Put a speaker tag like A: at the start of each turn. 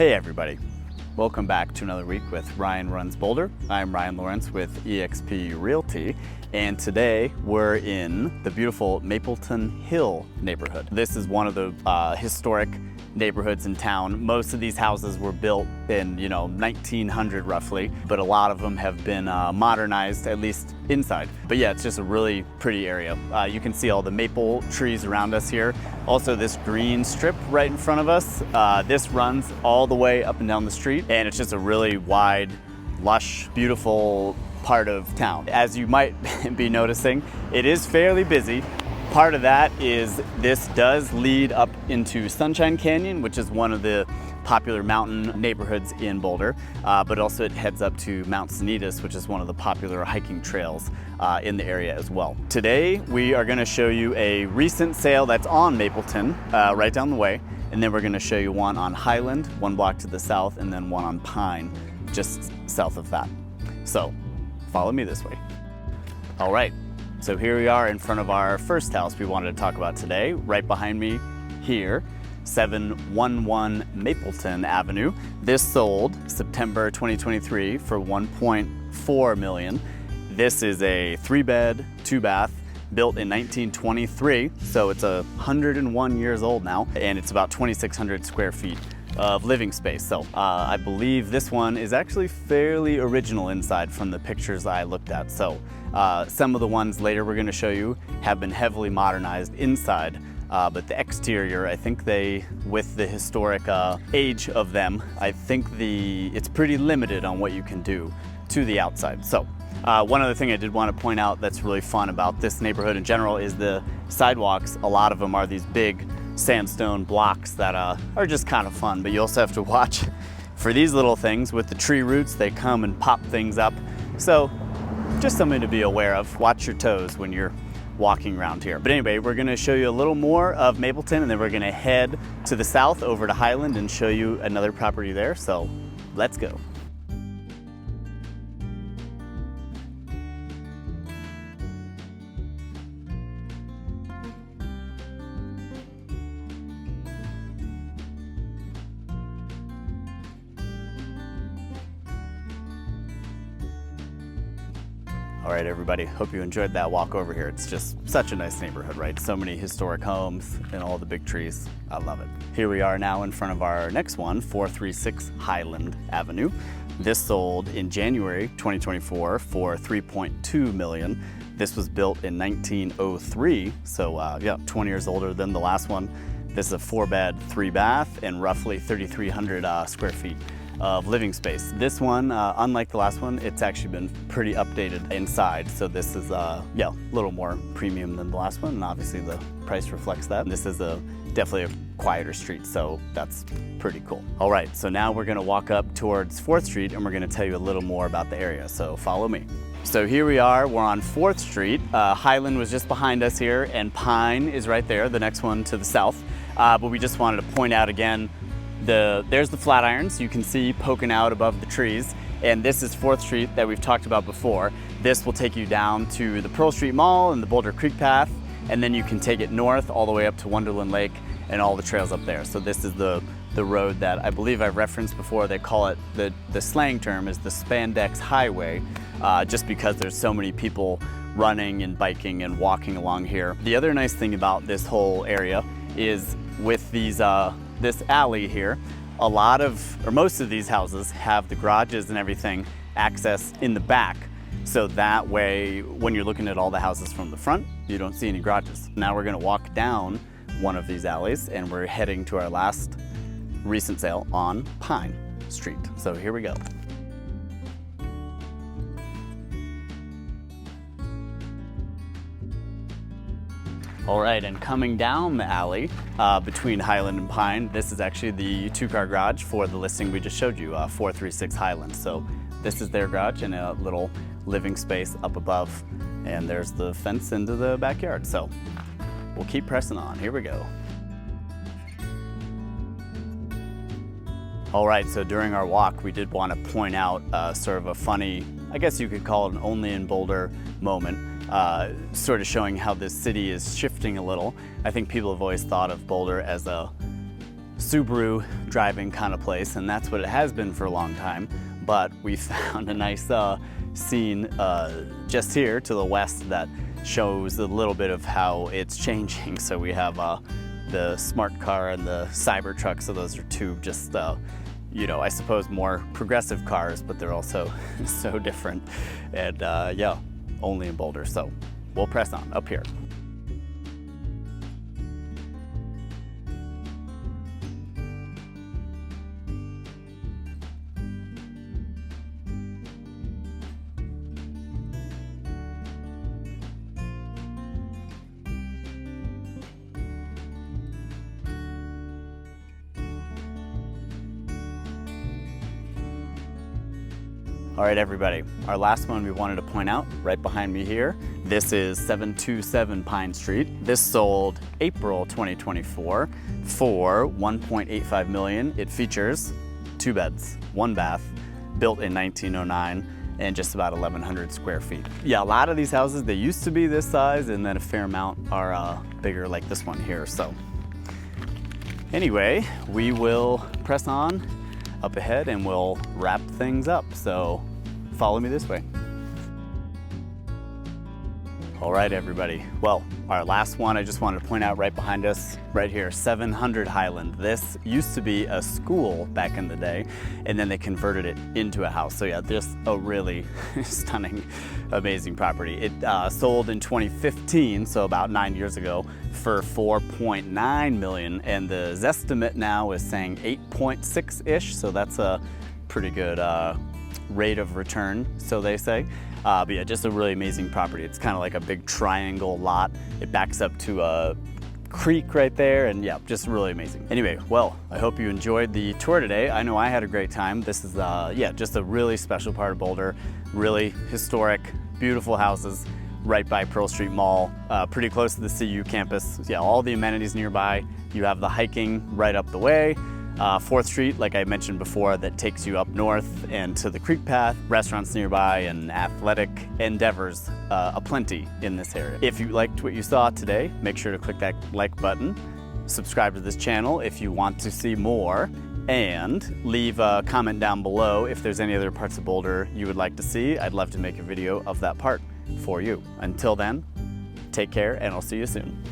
A: Hey everybody, welcome back to another week with Ryan Runs Boulder. I'm Ryan Lawrence with eXp Realty, and today we're in the beautiful Mapleton Hill neighborhood. This is one of the historic neighborhoods in town. Most of these houses were built in 1900 roughly, but a lot of them have been modernized, at least inside. But yeah, it's just a really pretty area. You can see all the maple trees around us here. Also this green strip right in front of us. This runs all the way up and down the street, and it's just a really wide, lush, beautiful part of town. As you might be noticing, it is fairly busy. Part of that is this does lead up into Sunshine Canyon, which is one of the popular mountain neighborhoods in Boulder, but also it heads up to Mount Sanitas, which is one of the popular hiking trails in the area as well. Today, we are gonna show you a recent sale that's on Mapleton, right down the way, and then we're gonna show you one on Highland, one block to the south, and then one on Pine, just south of that. So, follow me this way. All right. So here we are in front of our first house we wanted to talk about today. Right behind me here, 711 Mapleton Avenue. This sold September 2023 for $1.4 million. This is a 3-bed, 2-bath, built in 1923. So it's 101 years old now, and it's about 2,600 square feet of living space. So I believe this one is actually fairly original inside from the pictures I looked at. So some of the ones later we're gonna show you have been heavily modernized inside, but the exterior, I think with the historic age of them, I think it's pretty limited on what you can do to the outside. So one other thing I did want to point out that's really fun about this neighborhood in general is the sidewalks. A lot of them are these big sandstone blocks that are just kind of fun, but you also have to watch for these little things. With the tree roots, they come and pop things up. So just something to be aware of. Watch your toes when you're walking around here. But anyway, we're gonna show you a little more of Mapleton, and then we're gonna head to the south over to Highland and show you another property there. So let's go. All right, everybody, hope you enjoyed that walk over here. It's just such a nice neighborhood, right? So many historic homes and all the big trees. I love it. Here we are now in front of our next one, 436 Highland Avenue. This sold in January 2024 for $3.2 million. This was built in 1903, so yeah, 20 years older than the last one. This is a 4-bed, 3-bath, and roughly 3,300 square feet of living space. This one, unlike the last one, it's actually been pretty updated inside. So this is yeah, a little more premium than the last one, and obviously the price reflects that. This is definitely a quieter street, so that's pretty cool. All right, so now we're gonna walk up towards 4th Street and we're gonna tell you a little more about the area, so follow me. So here we are, we're on 4th Street. Highland was just behind us here, and Pine is right there, the next one to the south. But we just wanted to point out again, there's the Flatirons you can see poking out above the trees, and this is 4th Street that we've talked about before. This will take you down to the Pearl Street Mall and the Boulder Creek Path, and then you can take it north all the way up to Wonderland Lake and all the trails up there. So this is the road that I believe I've referenced before. They call it, the slang term is the Spandex Highway, just because there's so many people running and biking and walking along here. The other nice thing about this whole area is with this alley here, most of these houses have the garages and everything access in the back. So that way, when you're looking at all the houses from the front, you don't see any garages. Now we're gonna walk down one of these alleys and we're heading to our last recent sale on Pine Street. So here we go. All right, and coming down the alley between Highland and Pine, this is actually the 2-car garage for the listing we just showed you, 436 Highland. So this is their garage and a little living space up above, and there's the fence into the backyard. So we'll keep pressing on, here we go. All right, so during our walk, we did want to point out sort of a funny, I guess you could call it an only in Boulder moment. Sort of showing how this city is shifting a little. I think people have always thought of Boulder as a Subaru driving kind of place, and that's what it has been for a long time. But we found a nice scene just here to the west that shows a little bit of how it's changing. So we have the smart car and the Cybertruck. So those are two just, you know, I suppose more progressive cars, but they're also so different. And yeah, only in Boulder. So we'll press on up here. All right, everybody, our last one we wanted to point out right behind me here. This is 727 Pine Street. This sold April 2024 for $1.85 million. It features 2 beds, 1 bath, built in 1909, and just about 1,100 square feet. Yeah, a lot of these houses, they used to be this size, and then a fair amount are bigger like this one here. So anyway, we will press on up ahead and we'll wrap things up. So follow me this way. All right, everybody. Well, our last one I just wanted to point out right behind us, right here, 700 Highland. This used to be a school back in the day, and then they converted it into a house. So yeah, just a really stunning, amazing property. It sold in 2015, so about 9 years ago, for $4.9 million, and the Zestimate now is saying 8.6-ish, so that's a pretty good rate of return, so they say. But yeah, just a really amazing property. It's kind of like a big triangle lot. It backs up to a creek right there, and yeah, just really amazing. Anyway, well, I hope you enjoyed the tour today. I know I had a great time. This is, yeah, just a really special part of Boulder. Really historic, beautiful houses right by Pearl Street Mall, pretty close to the CU campus. Yeah, all the amenities nearby. You have the hiking right up the way. 4th Street, like I mentioned before, that takes you up north and to the creek path, restaurants nearby, and athletic endeavors aplenty in this area. If you liked what you saw today, make sure to click that like button, subscribe to this channel if you want to see more, and leave a comment down below if there's any other parts of Boulder you would like to see. I'd love to make a video of that part for you. Until then, take care, and I'll see you soon.